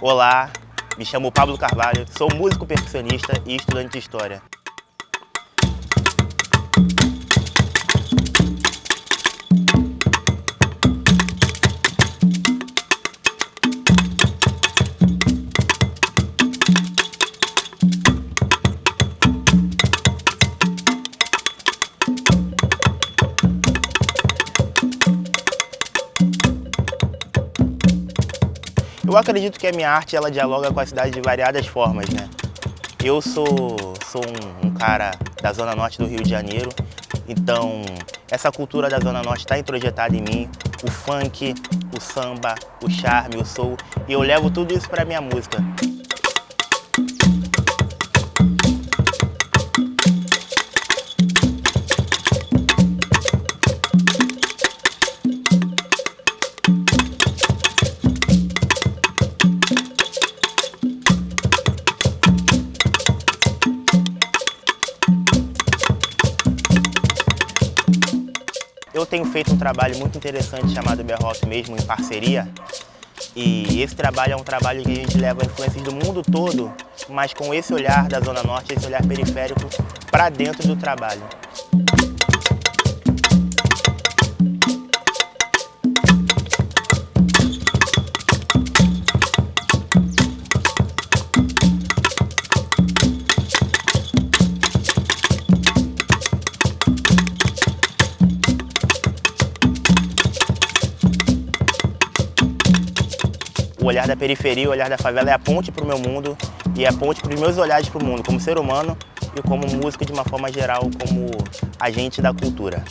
Olá, me chamo Pablo Carvalho, sou músico percussionista e estudante de História. Eu acredito que a minha arte ela dialoga com a cidade de variadas formas, né? Eu sou um cara da Zona Norte do Rio de Janeiro, então essa cultura da Zona Norte está introjetada em mim, o funk, o samba, o charme, o soul, e eu levo tudo isso para minha música. Eu tenho feito um trabalho muito interessante chamado B-Rock mesmo, em parceria. E esse trabalho é um trabalho que a gente leva influências do mundo todo, mas com esse olhar da Zona Norte, esse olhar periférico, para dentro do trabalho. O olhar da periferia, o olhar da favela é a ponte para o meu mundo e é a ponte para os meus olhares para o mundo, como ser humano e como músico de uma forma geral, como agente da cultura.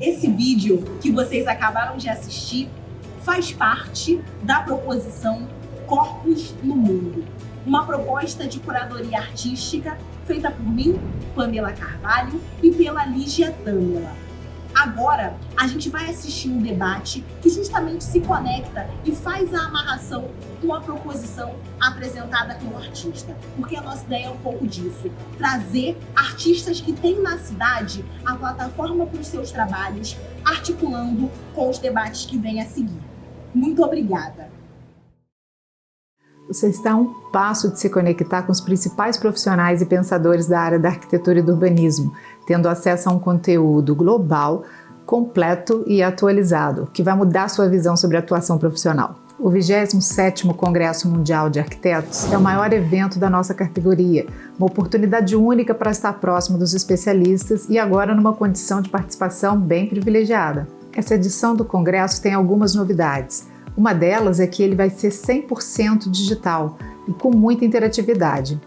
Esse vídeo que vocês acabaram de assistir faz parte da proposição Corpos no Mundo, uma proposta de curadoria artística feita por mim, Pamela Carvalho, e pela Lígia Tâmela. Agora, a gente vai assistir um debate que justamente se conecta e faz a amarração com a proposição apresentada pelo artista. Porque a nossa ideia é um pouco disso, trazer artistas que têm na cidade a plataforma para os seus trabalhos, articulando com os debates que vêm a seguir. Muito obrigada. Você está a um passo de se conectar com os principais profissionais e pensadores da área da arquitetura e do urbanismo, tendo acesso a um conteúdo global, completo e atualizado, que vai mudar sua visão sobre a atuação profissional. O 27º Congresso Mundial de Arquitetos é o maior evento da nossa categoria, uma oportunidade única para estar próximo dos especialistas e agora numa condição de participação bem privilegiada. Essa edição do Congresso tem algumas novidades. Uma delas é que ele vai ser 100% digital e com muita interatividade.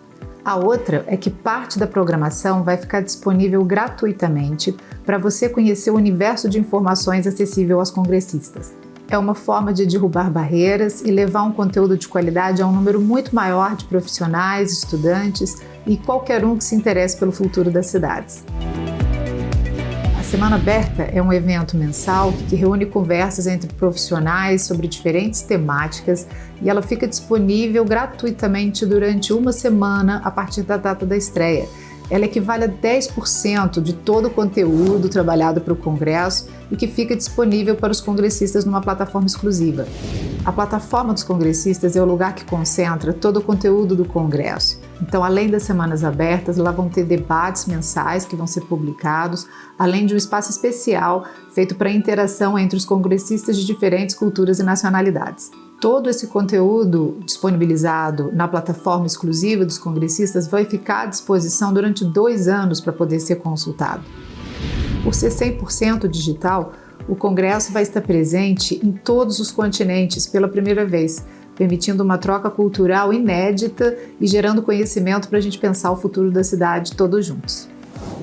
A outra é que parte da programação vai ficar disponível gratuitamente para você conhecer o universo de informações acessível aos congressistas. É uma forma de derrubar barreiras e levar um conteúdo de qualidade a um número muito maior de profissionais, estudantes e qualquer um que se interesse pelo futuro das cidades. A Semana Aberta é um evento mensal que reúne conversas entre profissionais sobre diferentes temáticas e ela fica disponível gratuitamente durante uma semana a partir da data da estreia. Ela equivale a 10% de todo o conteúdo trabalhado para o Congresso e que fica disponível para os congressistas numa plataforma exclusiva. A plataforma dos congressistas é o lugar que concentra todo o conteúdo do Congresso. Então, além das semanas abertas, lá vão ter debates mensais que vão ser publicados, além de um espaço especial feito para interação entre os congressistas de diferentes culturas e nacionalidades. Todo esse conteúdo disponibilizado na plataforma exclusiva dos congressistas vai ficar à disposição durante 2 anos para poder ser consultado. Por ser 100% digital, o Congresso vai estar presente em todos os continentes pela primeira vez, permitindo uma troca cultural inédita e gerando conhecimento para a gente pensar o futuro da cidade todos juntos.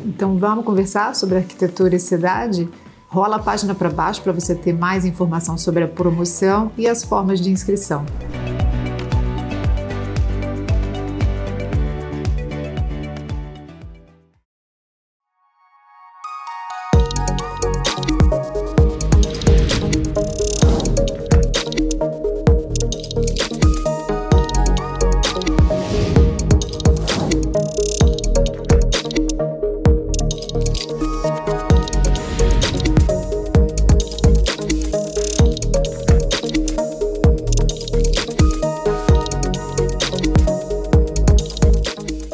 Então vamos conversar sobre arquitetura e cidade? Rola a página para baixo para você ter mais informação sobre a promoção e as formas de inscrição. All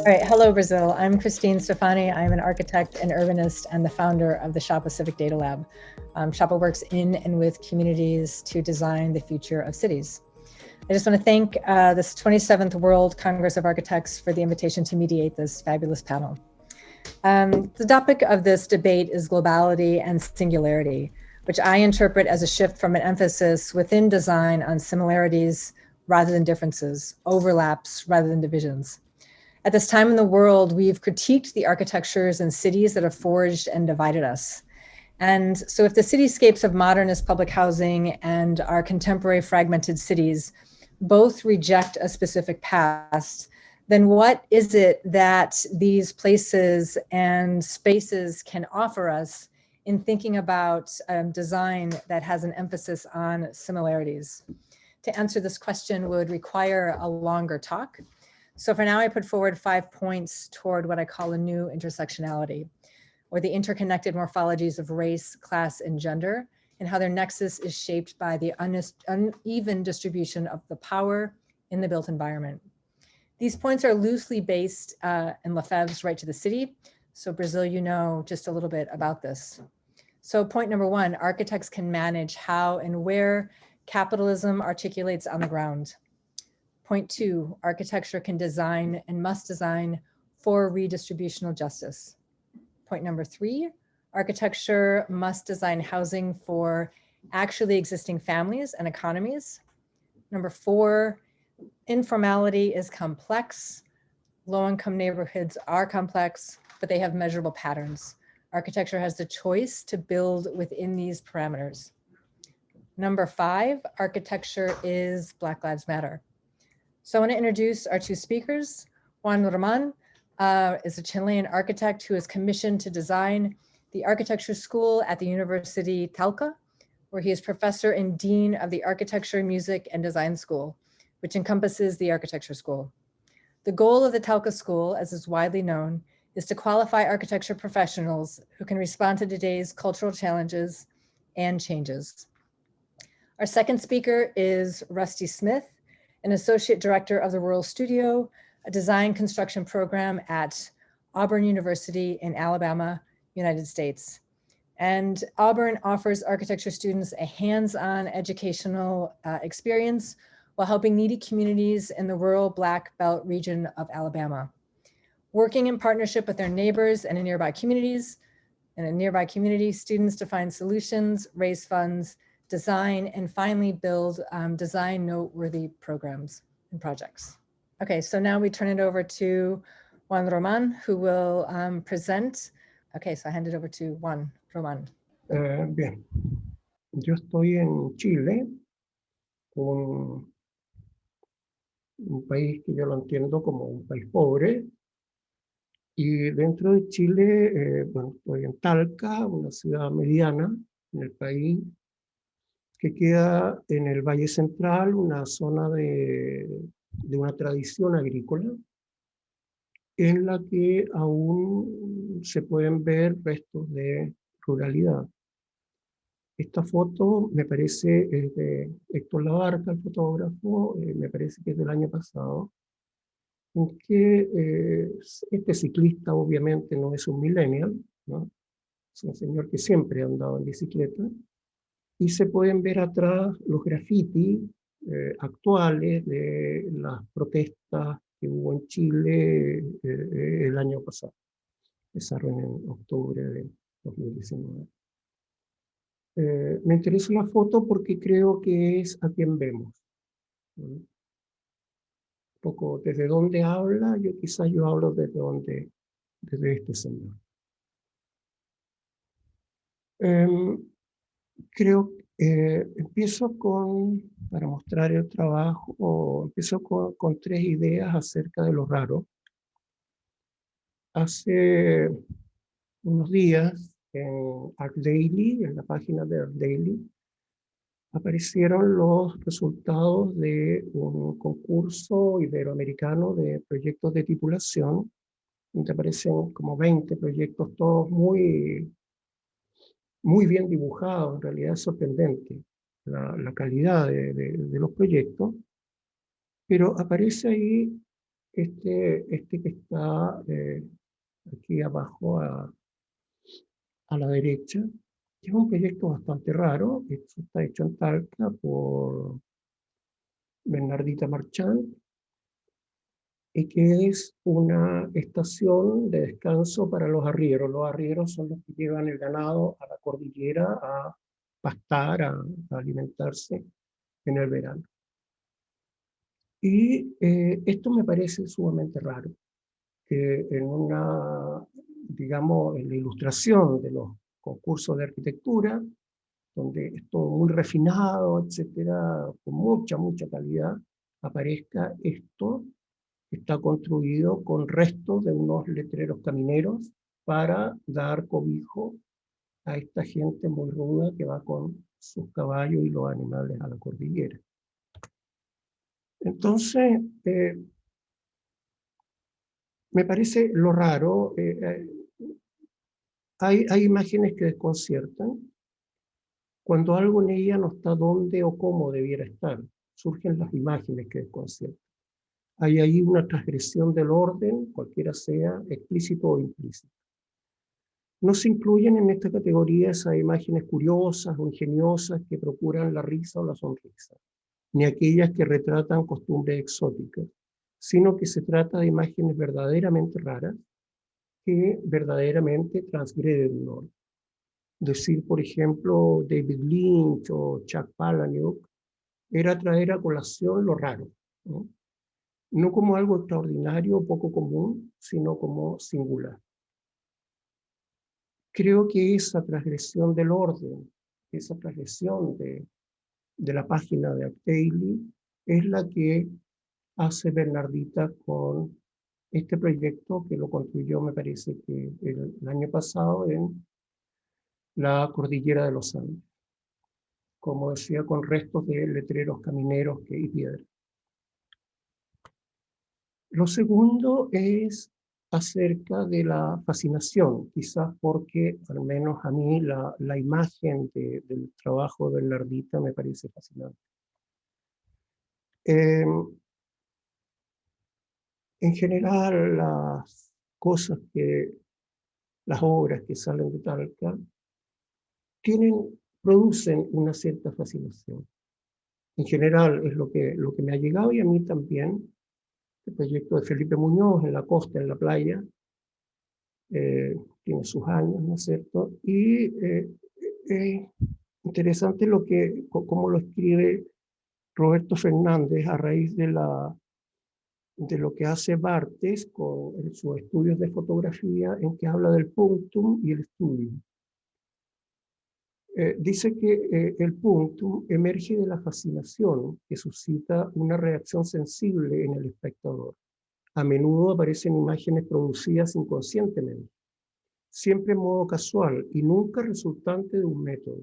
right, hello Brazil. I'm Christine Stefani. I'm an architect and urbanist and the founder of the Shapa Civic Data Lab. Shapa works in and with communities to design the future of cities. I just want to thank this 27th World Congress of Architects for the invitation to mediate this fabulous panel. The topic of this debate is globality and singularity, which I interpret as a shift from an emphasis within design on similarities rather than differences, overlaps rather than divisions. At this time in the world, we've critiqued the architectures and cities that have forged and divided us. And so if the cityscapes of modernist public housing and our contemporary fragmented cities both reject a specific past, then what is it that these places and spaces can offer us in thinking about design that has an emphasis on similarities? To answer this question would require a longer talk. So for now, I put forward 5 points toward what I call a new intersectionality, or the interconnected morphologies of race, class, and gender, and how their nexus is shaped by the uneven distribution of the power in the built environment. These points are loosely based in Lefebvre's Right to the City. So Brazil, you know just a little bit about this. So point number 1, architects can manage how and where capitalism articulates on the ground. Point 2, architecture can design and must design for redistributional justice. Point number 3, architecture must design housing for actually existing families and economies. Number 4, informality is complex. Low-income neighborhoods are complex, but they have measurable patterns. Architecture has the choice to build within these parameters. Number 5, architecture is Black Lives Matter. So I want to introduce our 2 speakers. Juan Roman is a Chilean architect who is commissioned to design the architecture school at the University Talca, where he is professor and dean of the Architecture, Music, and Design School, which encompasses the architecture school. The goal of the Talca School, as is widely known, is to qualify architecture professionals who can respond to today's cultural challenges and changes. Our second speaker is Rusty Smith, an associate director of the Rural Studio, a design construction program at Auburn University in Alabama, United States. And Auburn offers architecture students a hands-on educational experience while helping needy communities in the rural Black Belt region of Alabama. Working in partnership with their neighbors and in nearby communities, students to find solutions, raise funds, design, and finally build design noteworthy programs and projects. Okay, so now we turn it over to Juan Roman, who will present. Okay, so I hand it over to Juan Roman. Bien, yo estoy en Chile, un país que yo lo entiendo como un país pobre, y dentro de Chile, bueno, estoy en Talca, una ciudad mediana en el país, que queda en el Valle Central, una zona de una tradición agrícola, en la que aún se pueden ver restos de ruralidad. Esta foto me parece es de Héctor Labarca, el fotógrafo, me parece que es del año pasado, en que este ciclista obviamente no es un millennial, ¿no? Es un señor que siempre ha andado en bicicleta, y se pueden ver atrás los grafitis actuales de las protestas que hubo en Chile el año pasado. Empezaron en octubre de 2019. Me interesa la foto porque creo que es a quien vemos. Un poco desde dónde habla, quizás yo hablo desde este señor. Creo que empiezo para mostrar el trabajo, empiezo con 3 ideas acerca de lo raro. Hace unos días en ArchDaily, en la página de ArchDaily, aparecieron los resultados de un concurso iberoamericano de proyectos de titulación donde aparecen como 20 proyectos, todos muy, muy bien dibujados. En realidad es sorprendente la calidad de los proyectos, pero aparece ahí este que está aquí abajo a la derecha, que es un proyecto bastante raro. Esto está hecho en Talca por Bernardita Marchand, y que es una estación de descanso para los arrieros. Los arrieros son los que llevan el ganado a la cordillera a pastar, a alimentarse en el verano. Y esto me parece sumamente raro, que en una, digamos, en la ilustración de los concursos de arquitectura, donde es todo muy refinado, etcétera, con mucha calidad, aparezca esto que está construido con restos de unos letreros camineros para dar cobijo a esta gente muy ruda que va con sus caballos y los animales a la cordillera. Entonces, me parece lo raro. Hay imágenes que desconciertan. Cuando algo en ella no está donde o cómo debiera estar, surgen las imágenes que desconciertan. Hay ahí una transgresión del orden, cualquiera sea, explícito o implícito. No se incluyen en esta categoría esas imágenes curiosas o ingeniosas que procuran la risa o la sonrisa, ni aquellas que retratan costumbres exóticas, sino que se trata de imágenes verdaderamente raras que verdaderamente transgreden un orden. Decir, por ejemplo, David Lynch o Chuck Palahniuk era traer a colación lo raro, ¿no? No como algo extraordinario o poco común, sino como singular. Creo que esa transgresión del orden, esa transgresión de la página de Art Daily, es la que hace Bernardita con este proyecto que lo construyó, me parece que el año pasado, en la cordillera de los Andes, como decía, con restos de letreros camineros y piedra. Lo segundo es acerca de la fascinación, quizás porque al menos a mí la imagen del trabajo de Bernardita me parece fascinante. En general, las obras que salen de Talca producen una cierta fascinación. En general es lo que me ha llegado, y a mí también. El proyecto de Felipe Muñoz en la costa, en la playa, tiene sus años, ¿no es cierto? Y interesante cómo lo escribe Roberto Fernández a raíz de lo que hace Barthes con sus estudios de fotografía, en que habla del punctum y el studium. Dice que el punctum emerge de la fascinación que suscita una reacción sensible en el espectador. A menudo aparecen imágenes producidas inconscientemente, siempre en modo casual y nunca resultante de un método.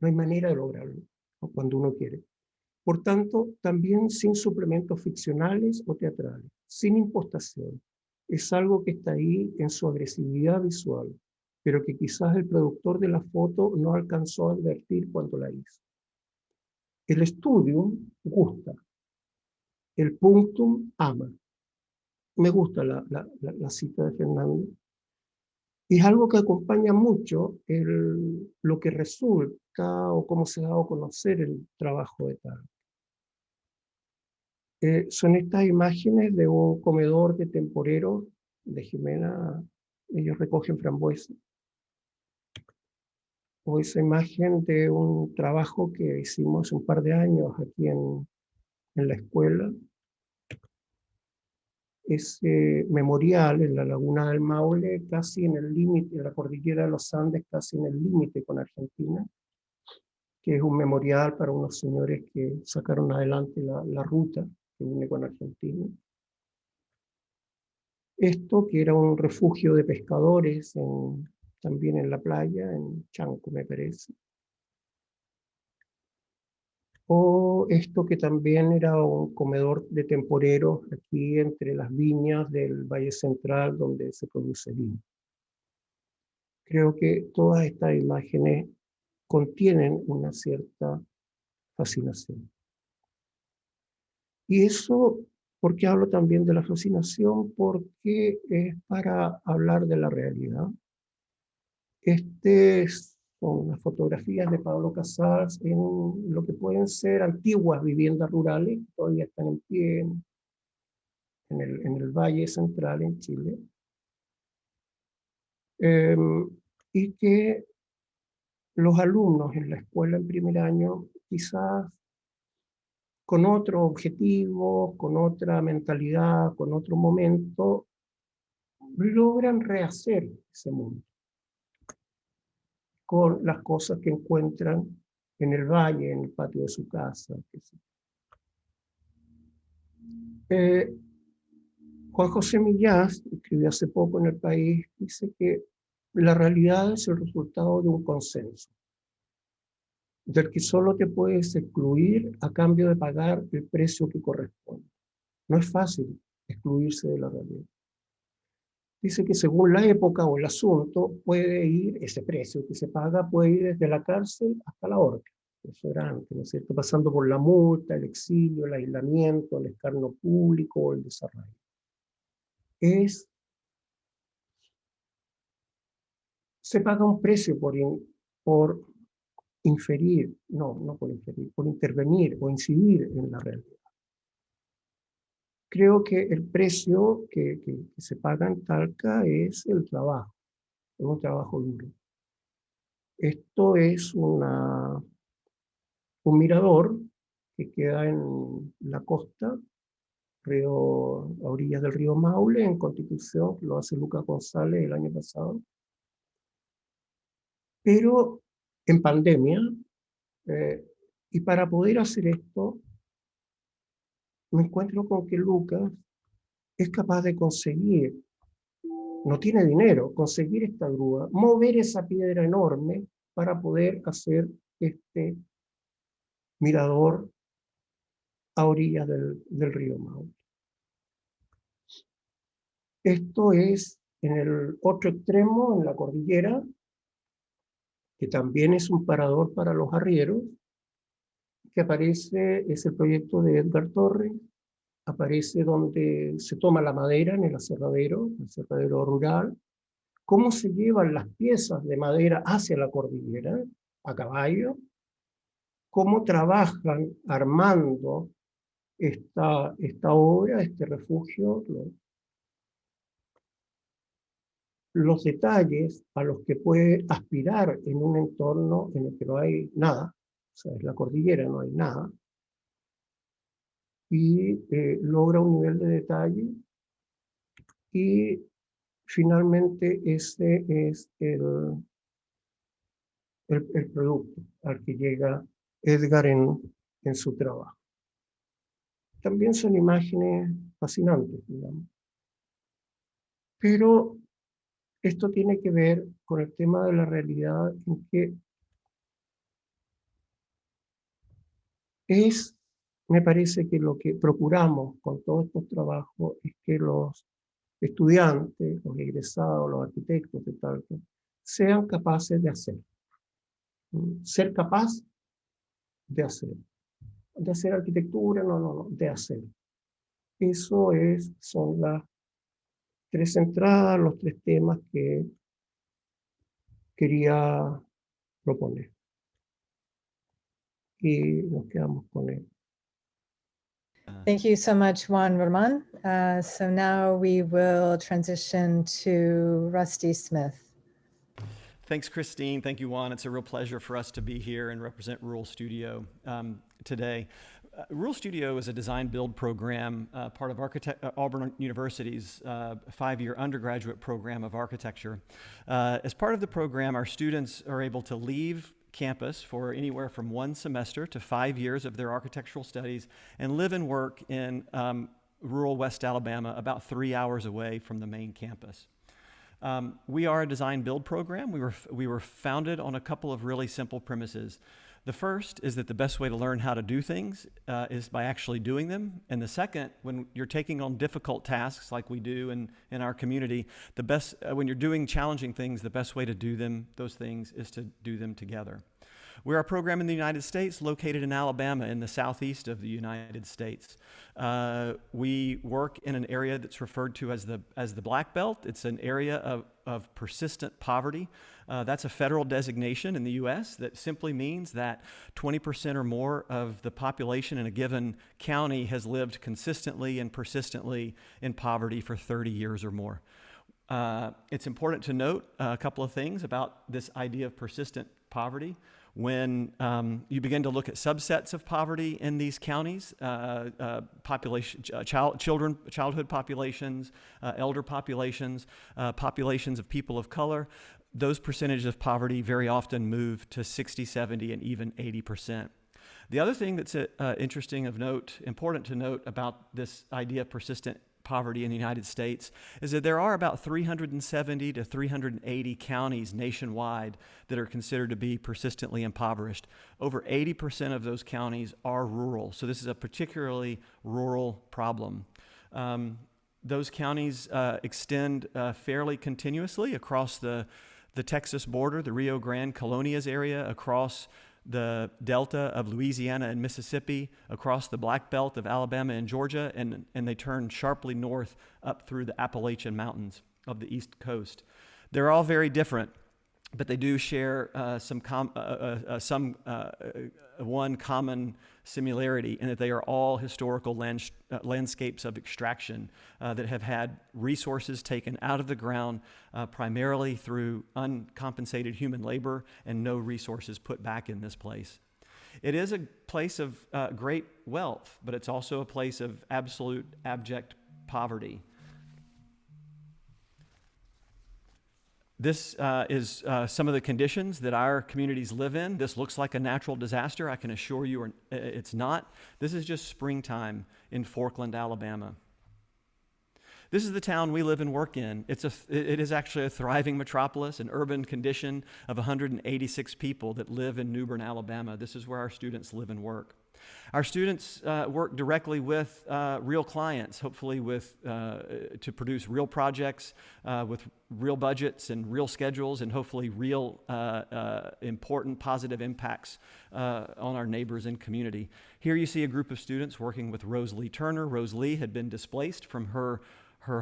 No hay manera de lograrlo, ¿no?, cuando uno quiere. Por tanto, también sin suplementos ficcionales o teatrales, sin impostación. Es algo que está ahí en su agresividad visual, pero que quizás el productor de la foto no alcanzó a advertir cuando la hizo. El studium gusta, el punctum ama. Me gusta la cita de Fernández. Y es algo que acompaña mucho lo que resulta o cómo se ha dado a conocer el trabajo de Talca. Son estas imágenes de un comedor de temporeros de Jimena, ellos recogen frambuesas. O esa imagen de un trabajo que hicimos hace un par de años aquí en la escuela. Ese memorial en la laguna del Maule, casi en el límite, en la cordillera de los Andes, casi en el límite con Argentina, que es un memorial para unos señores que sacaron adelante la ruta que une con Argentina. Esto, que era un refugio de pescadores también en la playa, en Chanco, me parece. O pero esto que también era un comedor de temporeros aquí entre las viñas del Valle Central donde se produce vino. Creo que todas estas imágenes contienen una cierta fascinación. Y eso, ¿por qué hablo también de la fascinación? Porque es para hablar de la realidad. Son las fotografías de Pablo Casals en lo que pueden ser antiguas viviendas rurales, que todavía están en pie en el Valle Central en Chile, y que los alumnos en la escuela en primer año, quizás con otro objetivo, con otra mentalidad, con otro momento, logran rehacer ese mundo con las cosas que encuentran en el valle, en el patio de su casa. Juan José Millás, escribió hace poco en El País, dice que la realidad es el resultado de un consenso, del que solo te puedes excluir a cambio de pagar el precio que corresponde. No es fácil excluirse de la realidad. Dice que según la época o el asunto, puede ir, ese precio que se paga puede ir desde la cárcel hasta la horca. Eso era antes, ¿no es cierto? Pasando por la multa, el exilio, el aislamiento, el escarnio público o el desarraigo. Se paga un precio por inferir, no por inferir, por intervenir o incidir en la realidad. Creo que el precio que se paga en Talca es el trabajo, es un trabajo duro. Esto es un mirador que queda en la costa, a orillas del río Maule, en Constitución, lo hace Lucas González el año pasado. Pero en pandemia, y para poder hacer esto, me encuentro con que Lucas es capaz de conseguir, no tiene dinero, conseguir esta grúa, mover esa piedra enorme para poder hacer este mirador a orillas del río Maule. Esto es en el otro extremo, en la cordillera, que también es un parador para los arrieros, que aparece, es el proyecto de Edgar Torres, aparece donde se toma la madera en el aserradero rural, cómo se llevan las piezas de madera hacia la cordillera, a caballo, cómo trabajan armando esta obra, este refugio, los detalles a los que puede aspirar en un entorno en el que no hay nada, o sea, es la cordillera, no hay nada, y logra un nivel de detalle, y finalmente ese es el producto al que llega Edgar en su trabajo. También son imágenes fascinantes, digamos. Pero esto tiene que ver con el tema de la realidad, en que me parece que lo que procuramos con todos estos trabajos es que los estudiantes, los egresados, los arquitectos de Talca, sean capaces de hacer. Ser capaz de hacer. De hacer arquitectura, no, de hacer. Eso son las tres entradas, los tres temas que quería proponer. Y nos quedamos con él. Thank you so much, Juan Roman. So now we will transition to Rusty Smith. Thanks, Christine. Thank you, Juan. It's a real pleasure for us to be here and represent Rural Studio today. Rural Studio is a design-build program, part of Auburn University's 5-year undergraduate program of architecture. As part of the program, our students are able to leave campus for anywhere from 1 semester to 5 years of their architectural studies and live and work in rural West Alabama, about 3 hours away from the main campus. We are a design-build program. We were founded on a couple of really simple premises. The first is that the best way to learn how to do things is by actually doing them. And the second, when you're taking on difficult tasks like we do in our community, when you're doing challenging things, the best way to do those things is to do them together. We're a program in the United States located in Alabama in the southeast of the United States. We work in an area that's referred to as the Black Belt. It's an area of persistent poverty. That's a federal designation in the U.S. that simply means that 20% or more of the population in a given county has lived consistently and persistently in poverty for 30 years or more. It's important to note a couple of things about this idea of persistent poverty. When you begin to look at subsets of poverty in these counties, childhood populations, elder populations, populations of people of color, those percentages of poverty very often move to 60, 70, and even 80%. The other thing that's important to note about this idea of persistent poverty in the United States is that there are about 370 to 380 counties nationwide that are considered to be persistently impoverished. Over 80% of those counties are rural, so this is a particularly rural problem. Those counties extend fairly continuously across the Texas border, the Rio Grande Colonias area, across the delta of Louisiana and Mississippi, across the Black Belt of Alabama and Georgia, and they turn sharply north up through the Appalachian Mountains of the East Coast. They're all very different, but they do share one common similarity in that they are all historical landscapes of extraction that have had resources taken out of the ground primarily through uncompensated human labor and no resources put back in this place. It is a place of great wealth, but it's also a place of absolute abject poverty. This is some of the conditions that our communities live in. This looks like a natural disaster. I can assure you it's not. This is just springtime in Forkland, Alabama. This is the town we live and work in. It is actually a thriving metropolis, an urban condition of 186 people that live in New Bern, Alabama. This is where our students live and work. Our students work directly with real clients, hopefully to produce real projects with real budgets and real schedules and hopefully real important positive impacts on our neighbors and community. Here you see a group of students working with Rose Lee Turner. Rose Lee had been displaced from her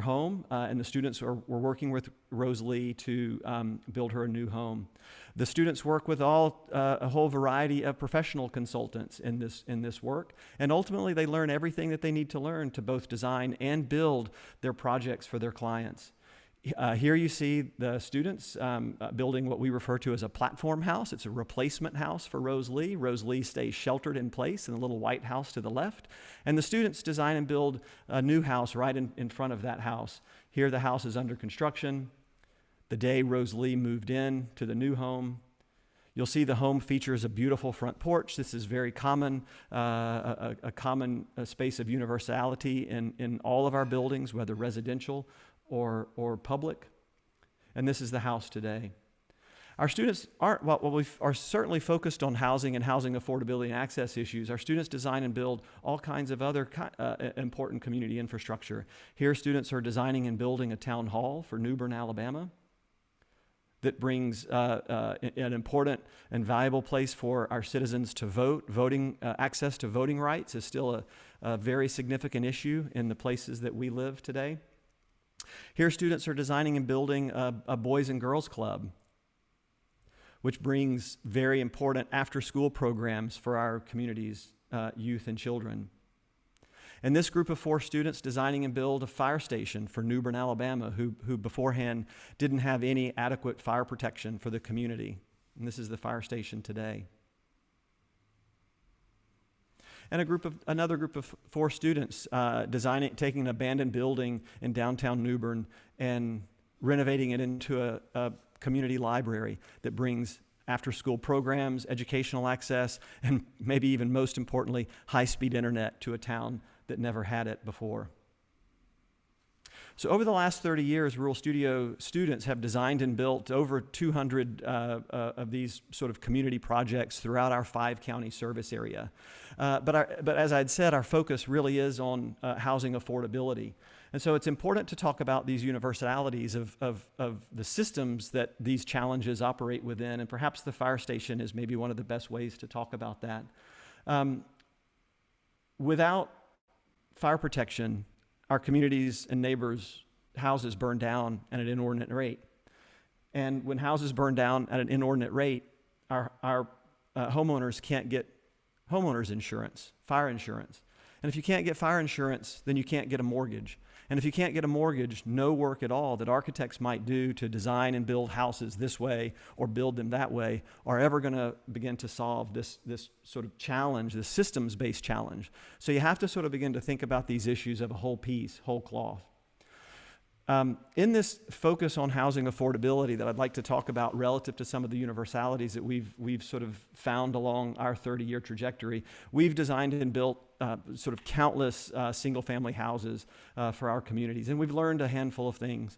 home, and the students were working with Rose Lee to build her a new home. The students work with a whole variety of professional consultants in this work, and ultimately they learn everything that they need to learn to both design and build their projects for their clients. Here you see the students building what we refer to as a platform house. It's a replacement house for Rose Lee. Rose Lee stays sheltered in place in the little white house to the left. And the students design and build a new house right in front of that house. Here the house is under construction. The day Rose Lee moved in to the new home, you'll see the home features a beautiful front porch. This is very common, a common space of universality in all of our buildings, whether residential or public, and this is the house today. Our students we are certainly focused on housing and housing affordability and access issues. Our students design and build all kinds of other important community infrastructure. Here students are designing and building a town hall for New Bern, Alabama that brings an important and valuable place for our citizens to vote. Access to voting rights is still a very significant issue in the places that we live today. Here students are designing and building a Boys and Girls Club, which brings very important after-school programs for our community's youth and children. And this group of 4 students designing and build a fire station for New Bern, Alabama, who beforehand didn't have any adequate fire protection for the community. And this is the fire station today. And another group of 4 students taking an abandoned building in downtown New Bern and renovating it into a community library that brings after-school programs, educational access, and maybe even most importantly, high-speed internet to a town that never had it before. So over the last 30 years, Rural Studio students have designed and built over 200 of these sort of community projects throughout our 5-county service area. But as I'd said, our focus really is on housing affordability. And so it's important to talk about these universalities of the systems that these challenges operate within, and perhaps the fire station is maybe one of the best ways to talk about that. Without fire protection, our communities and neighbors' houses burn down at an inordinate rate. And when houses burn down at an inordinate rate, our homeowners can't get homeowners insurance, fire insurance. And if you can't get fire insurance, then you can't get a mortgage. And if you can't get a mortgage, no work at all that architects might do to design and build houses this way or build them that way are ever going to begin to solve this sort of challenge, this systems-based challenge. So you have to sort of begin to think about these issues of a whole piece, whole cloth. In this focus on housing affordability that I'd like to talk about relative to some of the universalities that we've sort of found along our 30-year trajectory, we've designed and built sort of countless single-family houses for our communities, and we've learned a handful of things.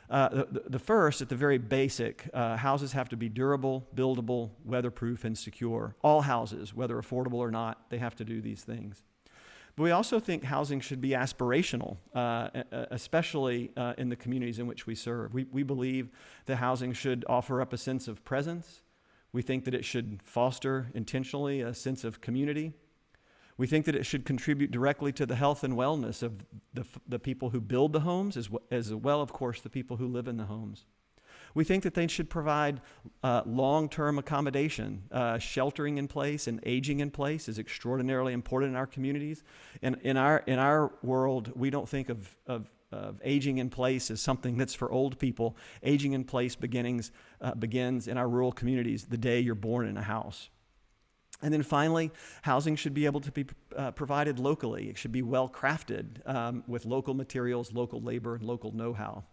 The first, at the very basic, houses have to be durable, buildable, weatherproof, and secure. All houses, whether affordable or not, they have to do these things. But we also think housing should be aspirational, especially in the communities in which we serve. We believe that housing should offer up a sense of presence. We think that it should foster intentionally a sense of community. We think that it should contribute directly to the health and wellness of the people who build the homes, as well, of course, the people who live in the homes. We think that they should provide long-term accommodation. Sheltering in place and aging in place is extraordinarily important in our communities. And in our world, we don't think of aging in place as something that's for old people. Aging in place begins in our rural communities the day you're born in a house. And then finally, housing should be able to be provided locally. It should be well crafted with local materials, local labor, and local know-how.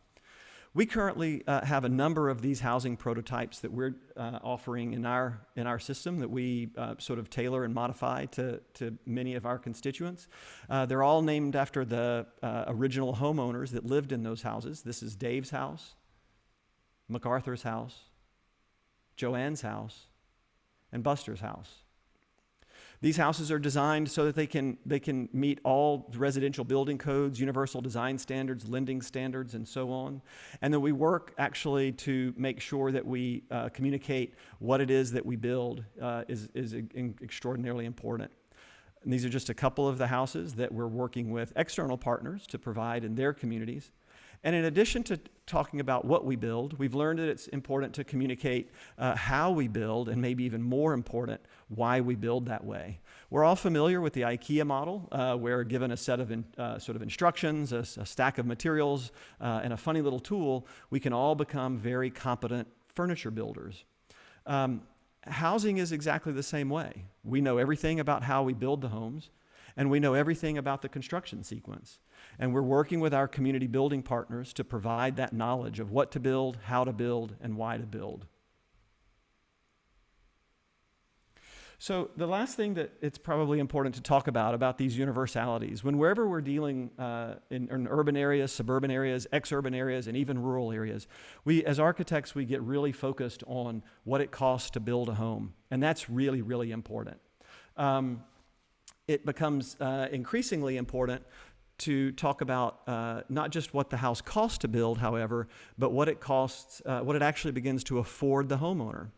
We currently have a number of these housing prototypes that we're offering in our system that we sort of tailor and modify to many of our constituents. They're all named after the original homeowners that lived in those houses. This is Dave's house, MacArthur's house, Joanne's house, and Buster's house. These houses are designed so that they can meet all residential building codes, universal design standards, lending standards, and so on. And then we work actually to make sure that we communicate what it is that we build is extraordinarily important. And these are just a couple of the houses that we're working with external partners to provide in their communities. And in addition to talking about what we build, we've learned that it's important to communicate how we build, and maybe even more important, why we build that way. We're all familiar with the IKEA model, where given a set of sort of instructions, a stack of materials, and a funny little tool, we can all become very competent furniture builders. Housing is exactly the same way. We know everything about how we build the homes, and we know everything about the construction sequence. And we're working with our community building partners to provide that knowledge of what to build, how to build, and why to build. So the last thing that it's probably important to talk about these universalities, wherever we're dealing in urban areas, suburban areas, exurban areas, and even rural areas, we, as architects, we get really focused on what it costs to build a home. And that's really, really important. It becomes increasingly important to talk about not just what the house costs to build, however, but what it costs, what it actually begins to afford the homeowner.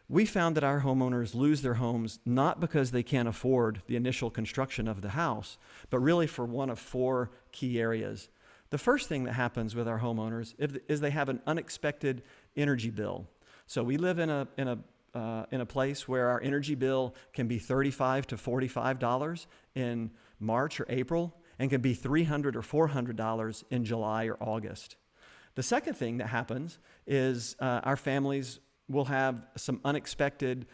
We found that our homeowners lose their homes not because they can't afford the initial construction of the house, but really for one of four key areas. The first thing that happens with our homeowners is they have an unexpected energy bill. So we live in a place where our energy bill can be $35 to $45 in March or April, and can be $300 or $400 in July or August. The second thing that happens is our families will have some unexpected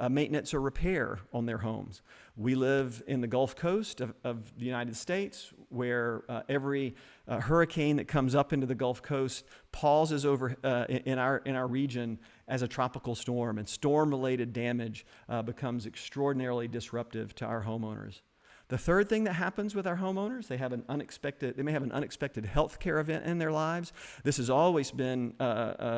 maintenance or repair on their homes. We live in the Gulf Coast of the United States, where every hurricane that comes up into the Gulf Coast pauses over in our region as a tropical storm, and storm-related damage becomes extraordinarily disruptive to our homeowners. The third thing that happens with our homeowners, they may have an unexpected health care event in their lives. This has always been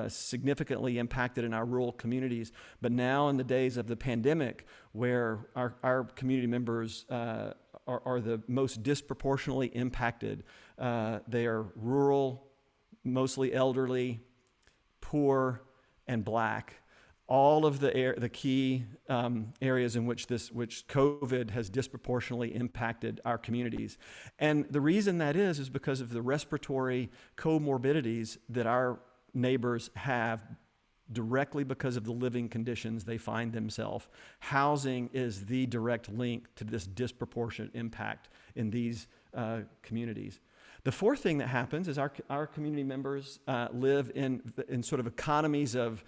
significantly impacted in our rural communities, but now in the days of the pandemic, where our community members are the most disproportionately impacted. They are rural, mostly elderly, poor, and Black. All of the key areas in which COVID has disproportionately impacted our communities. And the reason that is because of the respiratory comorbidities that our neighbors have directly because of the living conditions they find themselves. Housing is the direct link to this disproportionate impact in these communities. The fourth thing that happens is our community members live in sort of economies of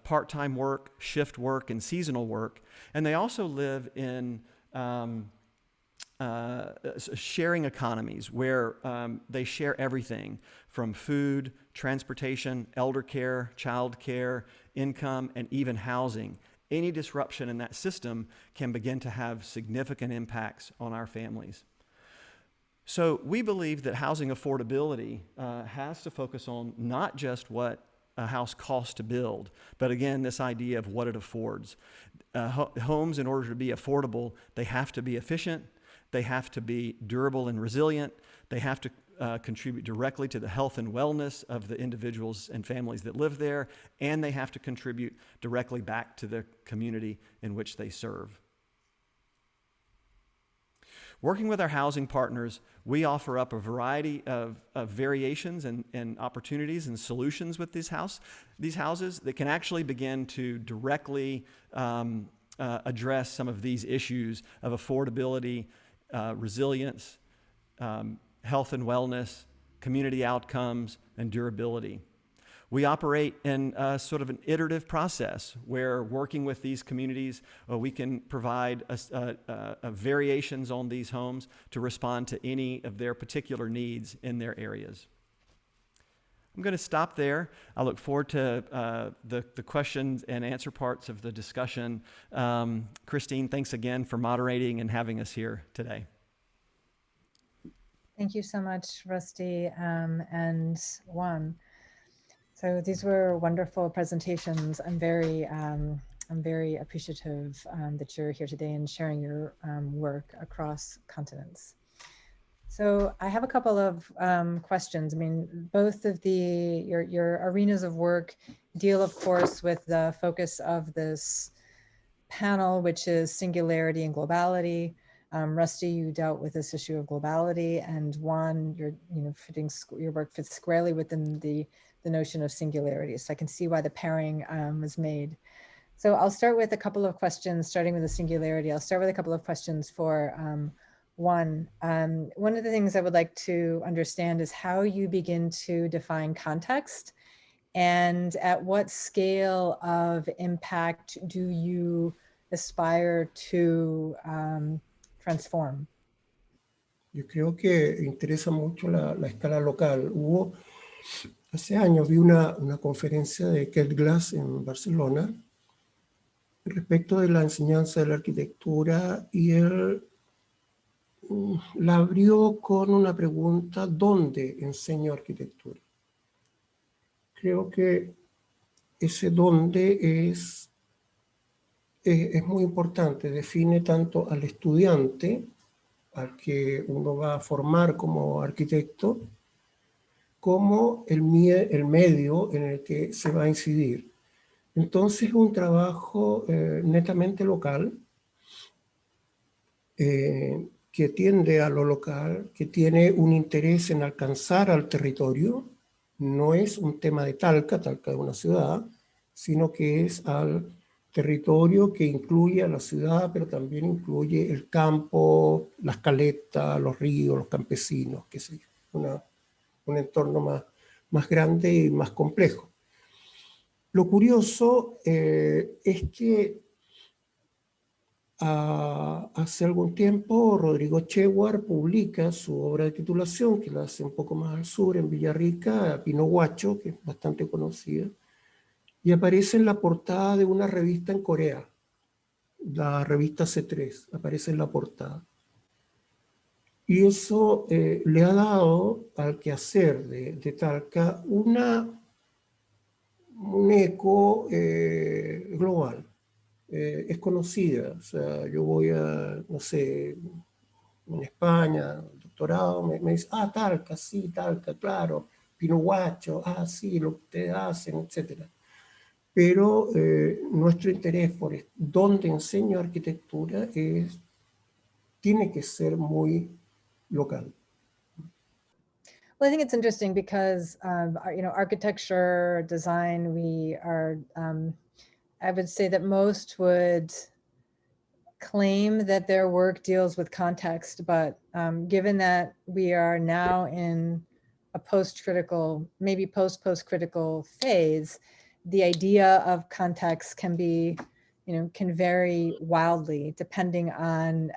part-time work, shift work, and seasonal work, and they also live in sharing economies where they share everything from food, transportation, elder care, child care, income, and even housing. Any disruption in that system can begin to have significant impacts on our families. So we believe that housing affordability has to focus on not just what a house costs to build, but again, this idea of what it affords. Homes, in order to be affordable, they have to be efficient, they have to be durable and resilient, they have to contribute directly to the health and wellness of the individuals and families that live there, and they have to contribute directly back to the community in which they serve. Working with our housing partners, we offer up a variety of variations and opportunities and solutions with these houses that can actually begin to directly address some of these issues of affordability, resilience, health and wellness, community outcomes, and durability. We operate in sort of an iterative process where, working with these communities, we can provide variations on these homes to respond to any of their particular needs in their areas. I'm going to stop there. I look forward to the questions and answer parts of the discussion. Christine, thanks again for moderating and having us here today. Thank you so much, Rusty and Juan. So these were wonderful presentations. I'm very appreciative that you're here today and sharing your work across continents. So I have a couple of questions. I mean, both of your arenas of work deal, of course, with the focus of this panel, which is singularity and globality. Rusty, you dealt with this issue of globality, and Juan, your work fits squarely within the notion of singularity. So I can see why the pairing was made. So I'll start with a couple of questions, starting with the singularity. I'll start with a couple of questions for Juan. One of the things I would like to understand is how you begin to define context, and at what scale of impact do you aspire to transform? Yo creo que interesa mucho la escala local. Hace años vi una conferencia de Kurt Glass en Barcelona respecto de la enseñanza de la arquitectura, y él la abrió con una pregunta: ¿dónde enseño arquitectura? Creo que ese dónde es muy importante, define tanto al estudiante, al que uno va a formar como arquitecto, como el medio en el que se va a incidir. Entonces es un trabajo netamente local, que tiende a lo local, que tiene un interés en alcanzar al territorio. No es un tema de Talca es una ciudad, sino que es al territorio que incluye a la ciudad, pero también incluye el campo, las caletas, los ríos, los campesinos, qué sé yo, un entorno más grande y más complejo. Lo curioso es que hace algún tiempo Rodrigo Chewar publica su obra de titulación, que la hace un poco más al sur, en Villarrica, Pinohuacho, que es bastante conocida, y aparece en la portada de una revista en Corea, la revista C3, aparece en la portada. Y eso le ha dado al quehacer de Talca un eco global. Es conocida, o sea, yo voy a, no sé, en España, doctorado, me dice, Talca, sí, Talca, claro, Pino Guacho, sí, lo que ustedes hacen, etc. Pero nuestro interés por dónde enseño arquitectura tiene que ser muy local. Well, I think it's interesting because, architecture, design, we are, I would say that most would claim that their work deals with context, but given that we are now in a post-critical, maybe post-critical phase, the idea of context can be, can vary wildly depending on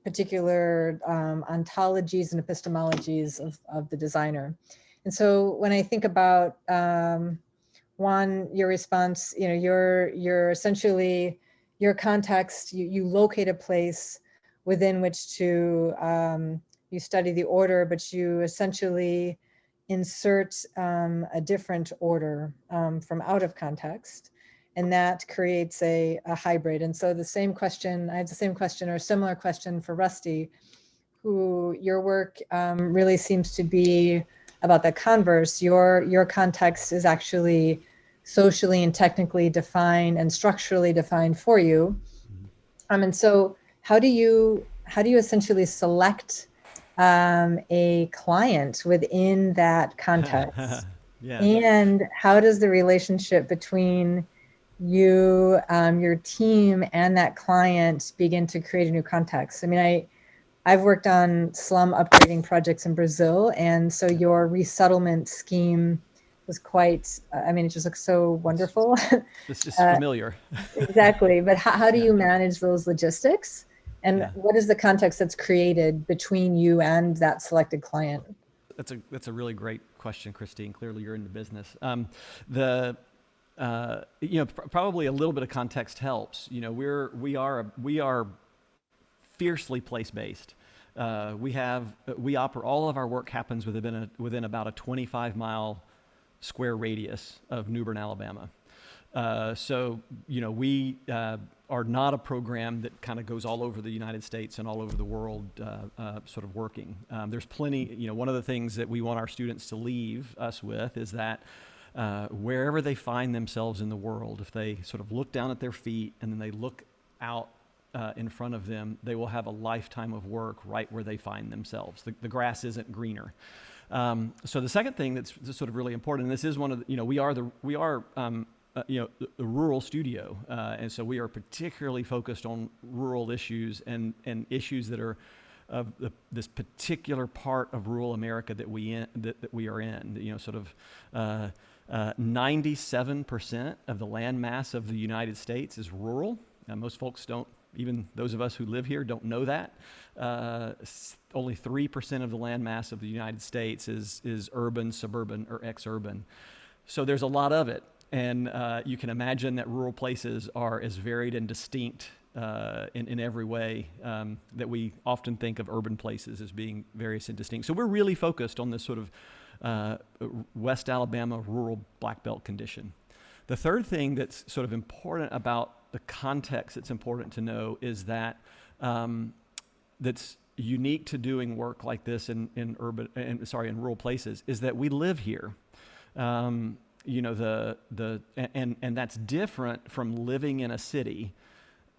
particular ontologies and epistemologies of the designer. And so when I think about Juan, your response, you're essentially, your context, you locate a place within which to, you study the order, but you essentially insert a different order from out of context. And that creates a hybrid. And so I have the same question or a similar question for Rusty, who your work really seems to be about the converse. Your context is actually socially and technically defined and structurally defined for you. And so how do you essentially select a client within that context? Yeah. And how does the relationship between you, your team, and that client begin to create a new context? I mean, I've worked on slum upgrading projects in Brazil, and so your resettlement scheme was quite, it just looks so wonderful. It's just familiar. Exactly. But how do you manage those logistics? And what is the context that's created between you and that selected client? That's a really great question, Christine. Clearly you're in the business. Probably a little bit of context helps. We are fiercely place-based. All of our work happens within about a 25-mile square radius of New Bern, Alabama. We are not a program that kind of goes all over the United States and all over the world sort of working. There's plenty, one of the things that we want our students to leave us with is that wherever they find themselves in the world, if they sort of look down at their feet and then they look out in front of them, they will have a lifetime of work right where they find themselves. The grass isn't greener. So the second thing that's sort of really important, and this is one of the, we are the rural studio, and so we are particularly focused on rural issues and issues that are of this particular part of rural America that we are in. 97% of the land mass of the United States is rural. Most folks don't. Even those of us who live here don't know that. Only 3% of the land mass of the United States is urban, suburban, or ex-urban. So there's a lot of it. And you can imagine that rural places are as varied and distinct in every way that we often think of urban places as being various and distinct. So we're really focused on this sort of West Alabama rural black belt condition. The third thing that's sort of important about the context that's important to know is that that's unique to doing work like this in rural places is that we live here. And that's different from living in a city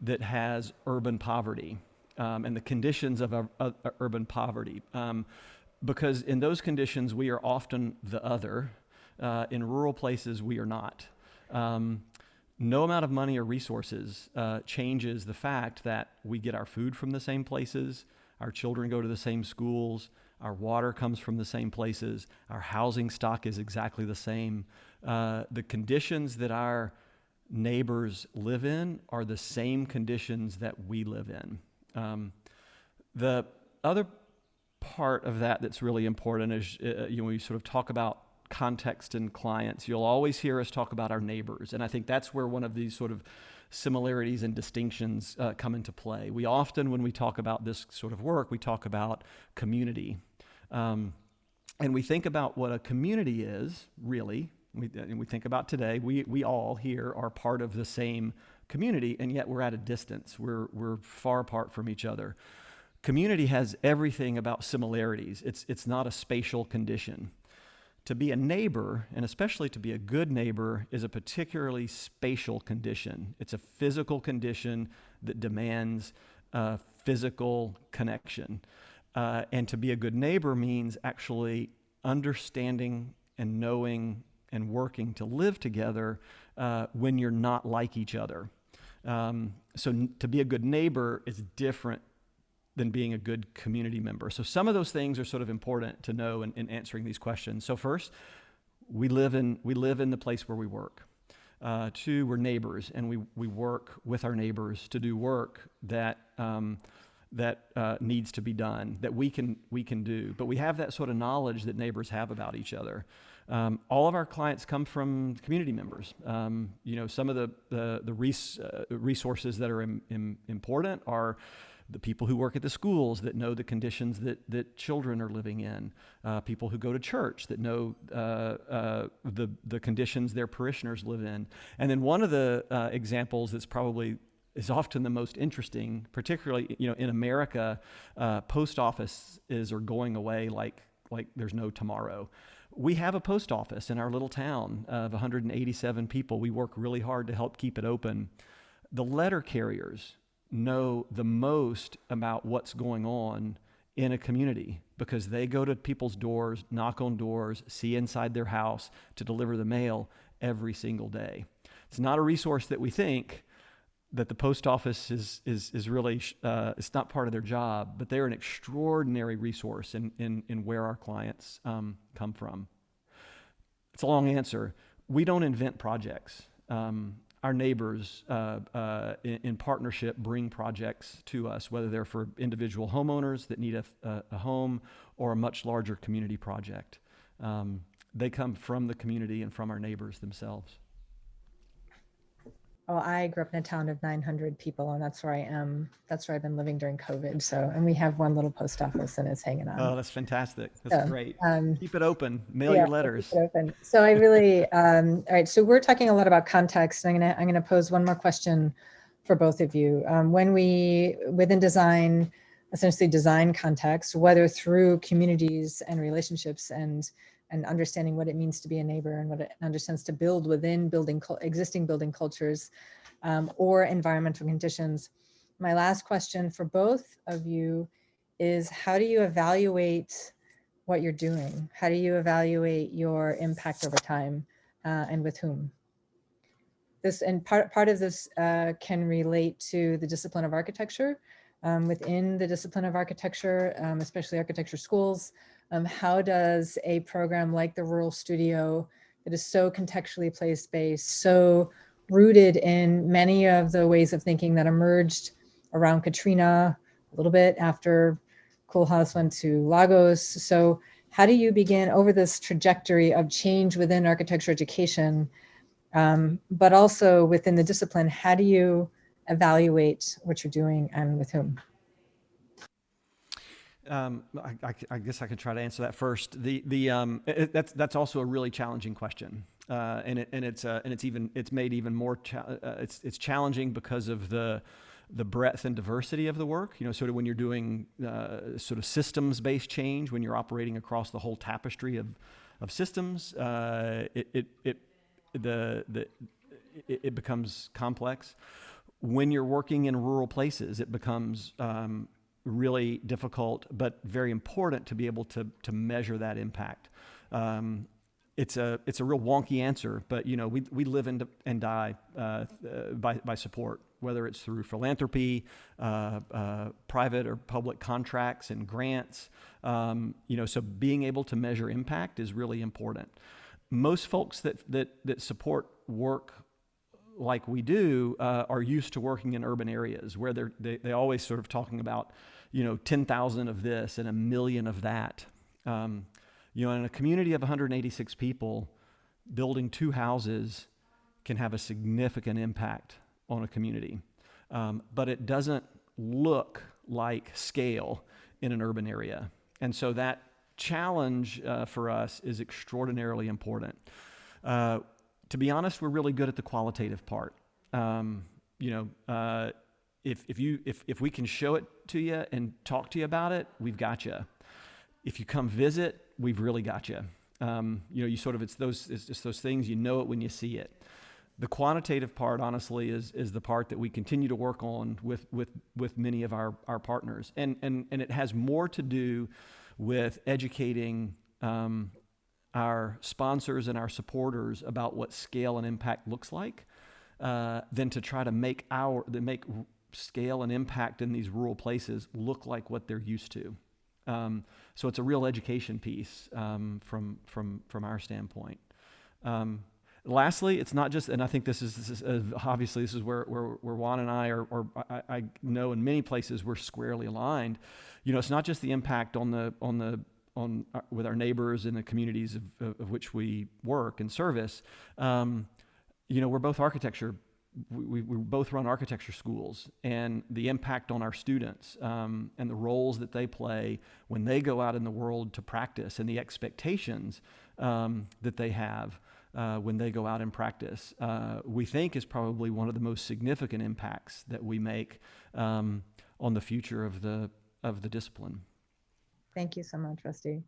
that has urban poverty and the conditions of urban poverty. Because in those conditions, we are often the other. In rural places, we are not. No amount of money or resources changes the fact that we get our food from the same places, our children go to the same schools, our water comes from the same places, our housing stock is exactly the same. The conditions that our neighbors live in are the same conditions that we live in. The other part of that that's really important is when we sort of talk about context and clients, you'll always hear us talk about our neighbors. And I think that's where one of these sort of similarities and distinctions come into play. We often, when we talk about this sort of work, we talk about community. And we think about what a community is, really. And we think about today, we all here are part of the same community, and yet we're at a distance. We're far apart from each other. Community has everything about similarities. It's not a spatial condition. To be a neighbor, and especially to be a good neighbor, is a particularly spatial condition. It's a physical condition that demands physical connection. And to be a good neighbor means actually understanding and knowing and working to live together when you're not like each other. So to be a good neighbor is different than being a good community member. So some of those things are sort of important to know in answering these questions. So first, we live in the place where we work. Two, we're neighbors, and we work with our neighbors to do work that needs to be done, that we can do. But we have that sort of knowledge that neighbors have about each other. All of our clients come from community members. Some of the resources that are important are the people who work at the schools that know the conditions that children are living in, people who go to church that know the conditions their parishioners live in. And then one of the examples that's probably is often the most interesting, particularly in America, post offices are going away like there's no tomorrow. We have a post office in our little town of 187 people. We work really hard to help keep it open. The letter carriers know the most about what's going on in a community because they go to people's doors, knock on doors, see inside their house to deliver the mail every single day. It's not a resource that we think that the post office is really, it's not part of their job, but they're an extraordinary resource in where our clients come from. It's a long answer. We don't invent projects. Our neighbors in partnership bring projects to us, whether they're for individual homeowners that need a home or a much larger community project. They come from the community and from our neighbors themselves. Well, I grew up in a town of 900 people, and that's where I am. That's where I've been living during COVID. So, and we have one little post office, and it's hanging on. Oh, that's fantastic. That's great. Keep it open. Mail your letters. Keep it open. So I really, all right. So we're talking a lot about context. I'm gonna pose one more question for both of you. When we within design, essentially design context, whether through communities and relationships and understanding what it means to be a neighbor and what it understands to build within existing building cultures or environmental conditions. My last question for both of you is, how do you evaluate what you're doing? How do you evaluate your impact over time and with whom? This and part of this can relate to the discipline of architecture. Within the discipline of architecture, especially architecture schools, how does a program like the Rural Studio that is so contextually place-based, so rooted in many of the ways of thinking that emerged around Katrina, a little bit after Koolhaas went to Lagos. So how do you begin over this trajectory of change within architecture education, but also within the discipline, how do you evaluate what you're doing and with whom? I guess I could try to answer that first. That's also a really challenging question, and it's made even more it's challenging because of the breadth and diversity of the work. Sort of when you're doing sort of systems-based change, when you're operating across the whole tapestry of systems, it becomes complex. When you're working in rural places, it becomes really difficult, but very important to be able to measure that impact. It's a real wonky answer, but we live and die by support, whether it's through philanthropy, private or public contracts and grants. So being able to measure impact is really important. Most folks that support work like we do are used to working in urban areas where they always sort of talking about 10,000 of this and 1 million of that. In a community of 186 people, building 2 houses can have a significant impact on a community, but it doesn't look like scale in an urban area. And so that challenge for us is extraordinarily important. To be honest, we're really good at the qualitative part. If we can show it to you and talk to you about it, we've got you. If you come visit, we've really got you. It's just those things, you know it when you see it. The quantitative part, honestly, is the part that we continue to work on with many of our partners. And it has more to do with educating our sponsors and our supporters about what scale and impact looks like, than to try to make scale and impact in these rural places look like what they're used to. So it's a real education piece from our standpoint. Lastly, it's not just, and I think this is obviously this is where Juan and I are I know in many places we're squarely aligned. It's not just the impact with our neighbors and the communities of which we work and service. We're both architecture. We both run architecture schools, and the impact on our students and the roles that they play when they go out in the world to practice, and the expectations that they have when they go out and practice, we think is probably one of the most significant impacts that we make on the future of the discipline. Thank you so much, Rusty.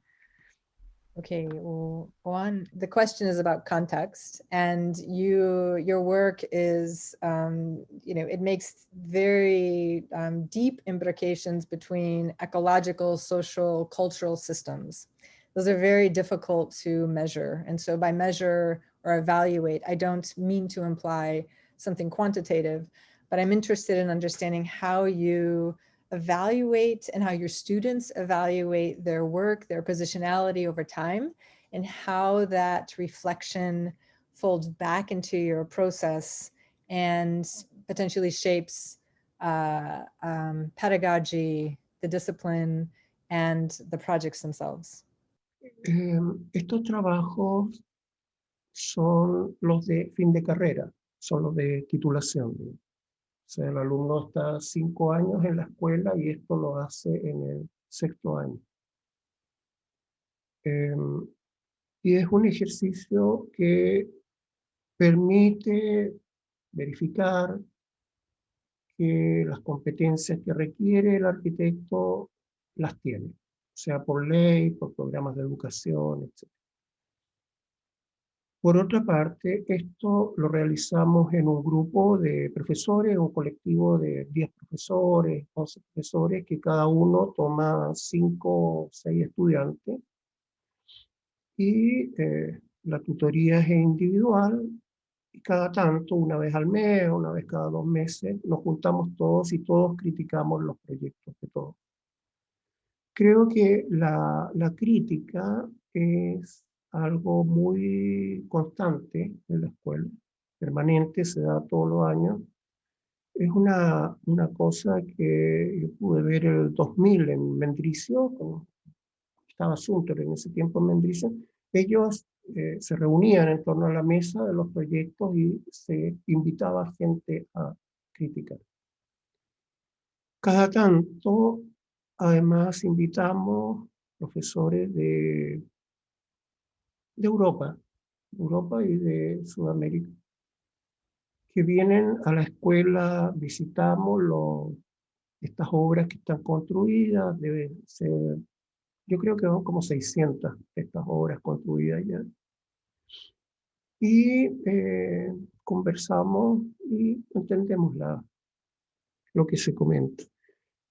Okay, well, Juan, the question is about context, and your work is, it makes very deep implications between ecological, social, cultural systems. Those are very difficult to measure. And so by measure or evaluate, I don't mean to imply something quantitative, but I'm interested in understanding how you evaluate and how your students evaluate their work, their positionality over time, and how that reflection folds back into your process and potentially shapes pedagogy, the discipline, and the projects themselves. Estos trabajos son los de fin de carrera, son los de titulación. O sea, el alumno está 5 años en la escuela y esto lo hace en el 6º año. Y es un ejercicio que permite verificar que las competencias que requiere el arquitecto las tiene, sea por ley, por programas de educación, etc. Por otra parte, esto lo realizamos en un grupo de profesores, un colectivo de 10 profesores, 11 profesores, que cada uno toma 5 o 6 estudiantes. Y la tutoría es individual, y cada tanto, una vez al mes, una vez cada 2 meses, nos juntamos todos y todos criticamos los proyectos de todos. Creo que la crítica es algo muy constante en la escuela, permanente, se da todos los años. Es una cosa que yo pude ver el 2000 en Mendrisio, cuando estaba Sunter en ese tiempo en Mendrisio. Ellos se reunían en torno a la mesa de los proyectos y se invitaba a gente a criticar. Cada tanto, además, invitamos profesores de Europa y de Sudamérica, que vienen a la escuela, visitamos estas obras que están construidas, deben ser, yo creo que son como 600 estas obras construidas ya. Y conversamos y entendemos lo que se comenta.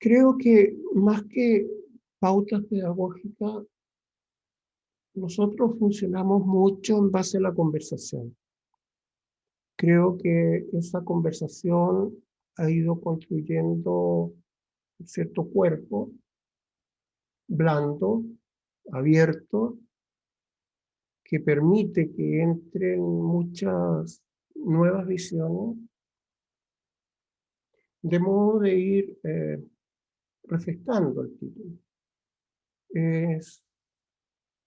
Creo que más que pautas pedagógicas, nosotros funcionamos mucho en base a la conversación. Creo que esa conversación ha ido construyendo un cierto cuerpo blando, abierto, que permite que entren muchas nuevas visiones, de modo de ir refrescando el título.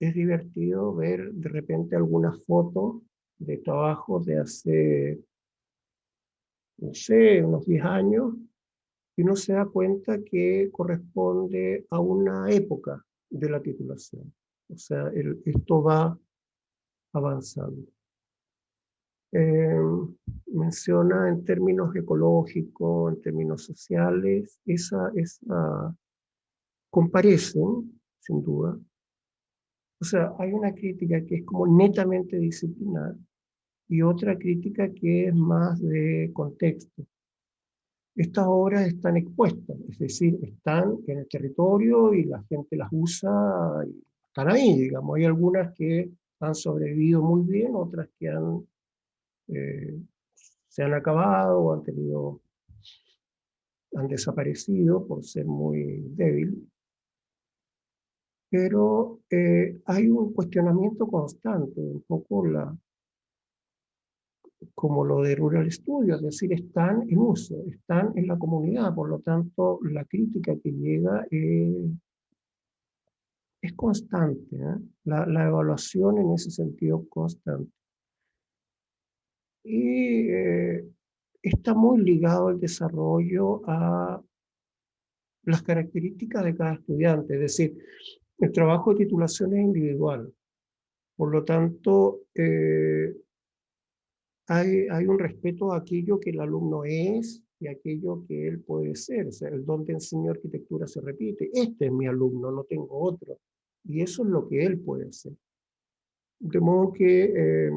Es divertido ver de repente algunas fotos de trabajos de hace no sé, unos 10 años, y uno se da cuenta que corresponde a una época de la titulación. O sea, esto va avanzando. Menciona en términos ecológicos, en términos sociales, esa comparecen, sin duda. O sea, hay una crítica que es como netamente disciplinar y otra crítica que es más de contexto. Estas obras están expuestas, es decir, están en el territorio y la gente las usa y están ahí, digamos. Hay algunas que han sobrevivido muy bien, otras que se han acabado o han desaparecido por ser muy débiles. Pero hay un cuestionamiento constante, un poco como lo de Rural Studio, es decir, están en uso, están en la comunidad, por lo tanto, la crítica que llega es constante, ¿eh? La evaluación en ese sentido constante. Y está muy ligado el desarrollo a las características de cada estudiante, es decir, el trabajo de titulación es individual, por lo tanto, hay un respeto a aquello que el alumno es y a aquello que él puede ser. O sea, el don de enseñar arquitectura se repite. Este es mi alumno, no tengo otro. Y eso es lo que él puede hacer. De modo que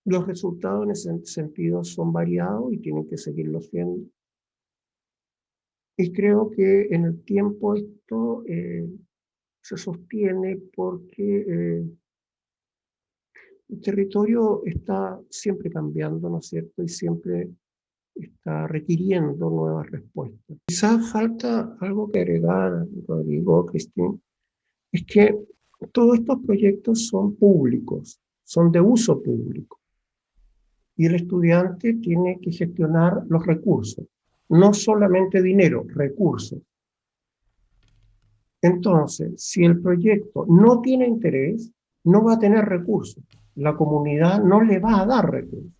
los resultados en ese sentido son variados y tienen que seguirlo siendo. Y creo que en el tiempo esto se sostiene porque el territorio está siempre cambiando, ¿no es cierto? Y siempre está requiriendo nuevas respuestas. Quizás falta algo que agregar, Rodrigo, Cristín, es que todos estos proyectos son públicos, son de uso público, y el estudiante tiene que gestionar los recursos, no solamente dinero, recursos. Entonces, si el proyecto no tiene interés, no va a tener recursos. La comunidad no le va a dar recursos.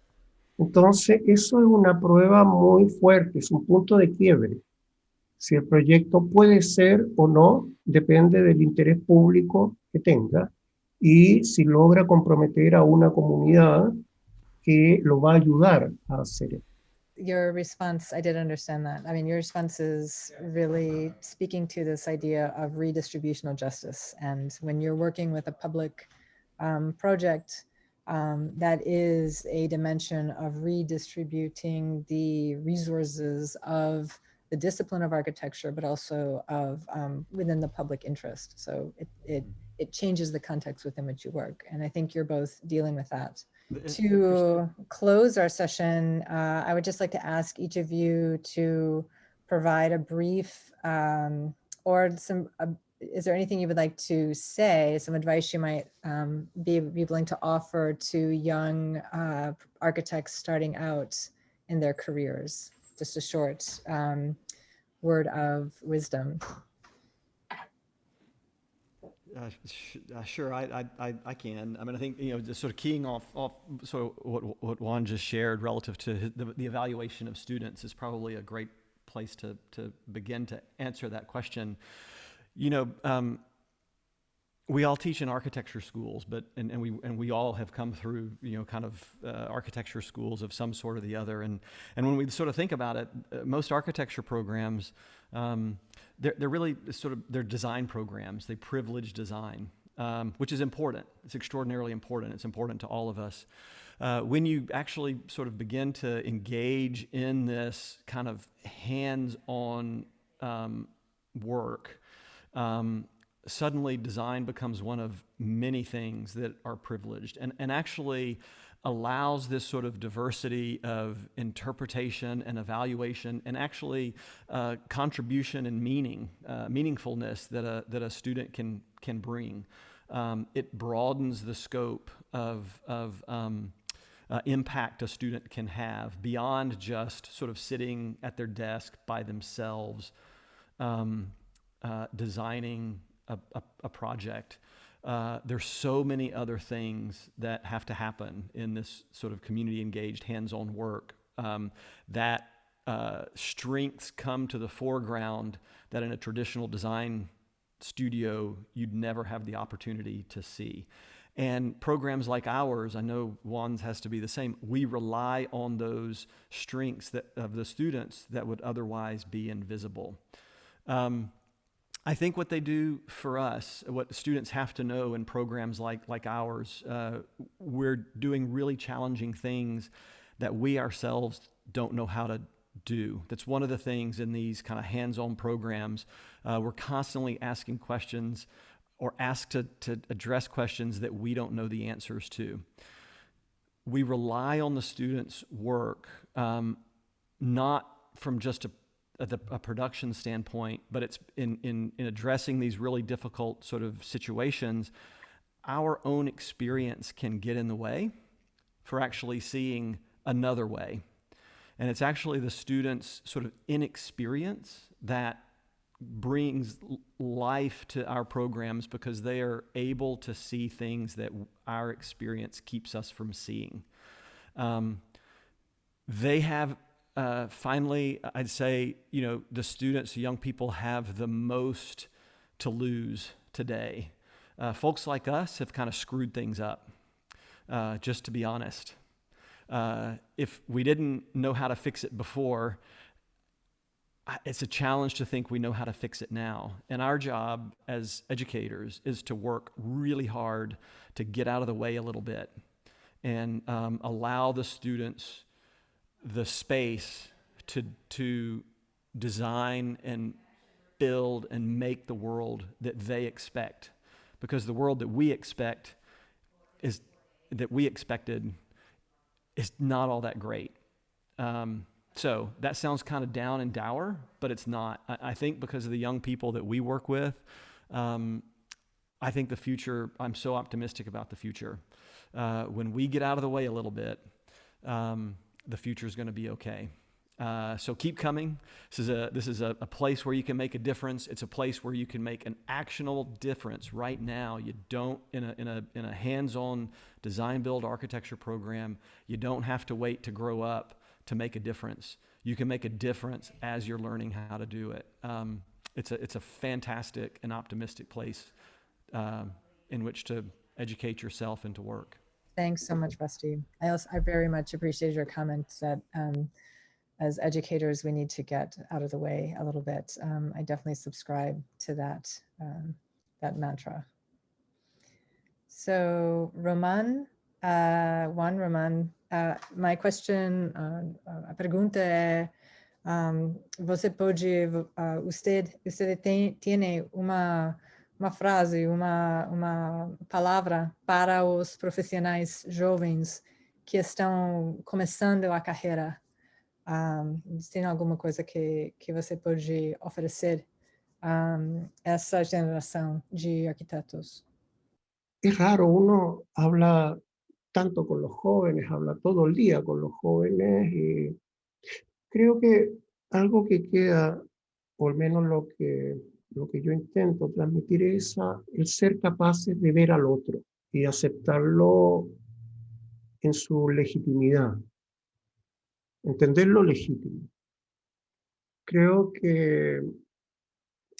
Entonces, eso es una prueba muy fuerte, es un punto de quiebre. Si el proyecto puede ser o no, depende del interés público que tenga y si logra comprometer a una comunidad que lo va a ayudar a hacer esto. Your response, I did understand that. I mean, your response is really speaking to this idea of redistributional justice. And when you're working with a public project, that is a dimension of redistributing the resources of the discipline of architecture, but also of within the public interest. So it changes the context within which you work. And I think you're both dealing with that. To close our session, I would just like to ask each of you to provide a brief or some, is there anything you would like to say, some advice you might be willing to offer to young architects starting out in their careers? Just a short word of wisdom. Sure, I can. I mean, I think, just sort of keying off sort of what Juan just shared relative to the evaluation of students is probably a great place to begin to answer that question. We all teach in architecture schools, but we all have come through kind of architecture schools of some sort or the other, and when we sort of think about it, most architecture programs, they're really sort of, they're design programs. They privilege design, which is important. It's extraordinarily important. It's important to all of us. When you actually sort of begin to engage in this kind of hands-on work, suddenly design becomes one of many things that are privileged and actually allows this sort of diversity of interpretation and evaluation and actually contribution and meaningfulness that a student can bring. It broadens the scope of impact a student can have beyond just sort of sitting at their desk by themselves, designing a project. There's so many other things that have to happen in this sort of community engaged, hands-on work, that strengths come to the foreground that in a traditional design studio you'd never have the opportunity to see. And programs like ours, I know Juan's has to be the same, we rely on those strengths of the students that would otherwise be invisible. I think what they do for us, what students have to know in programs like ours, we're doing really challenging things that we ourselves don't know how to do. That's one of the things in these kind of hands-on programs. We're constantly asking questions or asked to address questions that we don't know the answers to. We rely on the students' work, not from just a production standpoint, but it's in addressing these really difficult sort of situations. Our own experience can get in the way for actually seeing another way. And it's actually the students' sort of inexperience that brings life to our programs, because they are able to see things that our experience keeps us from seeing. They have, finally, I'd say, the students, the young people have the most to lose today. Folks like us have kind of screwed things up, just to be honest. If we didn't know how to fix it before, it's a challenge to think we know how to fix it now. And our job as educators is to work really hard to get out of the way a little bit and allow the students the space to design and build and make the world that they expect. Because the world that we expected is not all that great. So that sounds kind of down and dour, but it's not. I think because of the young people that we work with, I think the future, I'm so optimistic about the future. When we get out of the way a little bit, the future is going to be okay. So keep coming. This is a place where you can make a difference. It's a place where you can make an actionable difference right now. You don't, in a hands-on design build architecture program, you don't have to wait to grow up to make a difference. You can make a difference as you're learning how to do it. It's a fantastic and optimistic place in which to educate yourself and to work. Thanks so much, Rusty. I very much appreciate your comments that as educators, we need to get out of the way a little bit. I definitely subscribe to that mantra. So Roman, Juan Roman, my question, a pergunta é, você pode, usted tiene uma frase, uma palavra para os profissionais jovens que estão começando a carreira? Tem alguma coisa que você pode oferecer a essa geração de arquitetos? Es raro, uno habla tanto con los jóvenes, habla todo el día con los jóvenes, y creo que algo que queda, o al menos lo que yo intento transmitir, es el ser capaces de ver al otro y aceptarlo en su legitimidad, entenderlo legítimo. Creo que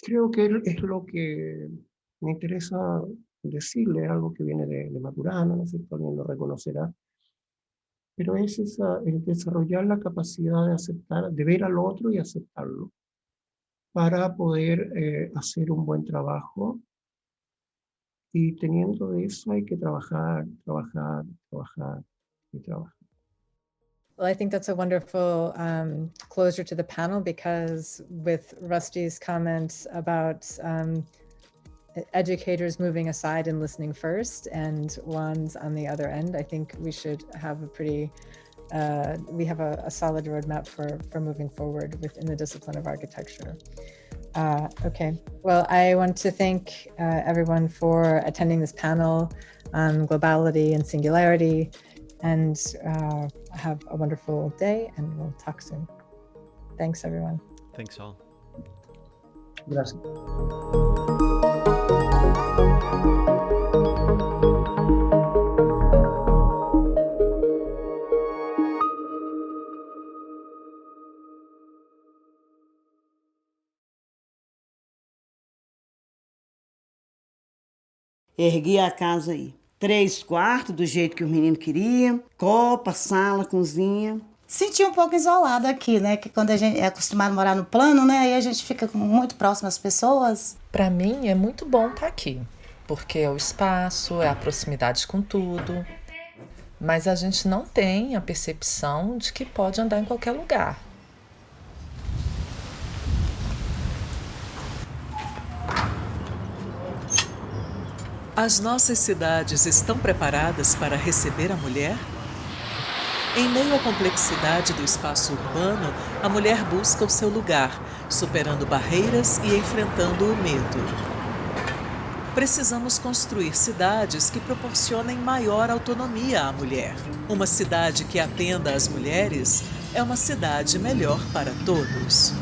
es lo que me interesa decirle, algo que viene de Maturana, ¿no es cierto? Alguien lo reconocerá. Pero es el desarrollar la capacidad de aceptar, de ver al otro y aceptarlo, para poder hacer un buen trabajo. Y teniendo eso hay que trabajar y trabajar. Well, I think that's a wonderful closure to the panel, because with Rusty's comments about educators moving aside and listening first, and Juan's on the other end, I think we should have a pretty, we have a solid roadmap for moving forward within the discipline of architecture. Okay, well, I want to thank everyone for attending this panel on globality and singularity, and have a wonderful day, and we'll talk soon. Thanks, everyone. Thanks all. Gracias. Ergui a casa aí. 3 quartos, do jeito que os meninos queriam. Copa, sala, cozinha. Senti um pouco isolada aqui, né? Que quando a gente é acostumado a morar no plano, né? Aí a gente fica muito próximo às pessoas. Para mim é muito bom estar aqui, porque é o espaço, é a proximidade com tudo. Mas a gente não tem a percepção de que pode andar em qualquer lugar. As nossas cidades estão preparadas para receber a mulher? Em meio à complexidade do espaço urbano, a mulher busca o seu lugar, superando barreiras e enfrentando o medo. Precisamos construir cidades que proporcionem maior autonomia à mulher. Uma cidade que atenda às mulheres é uma cidade melhor para todos.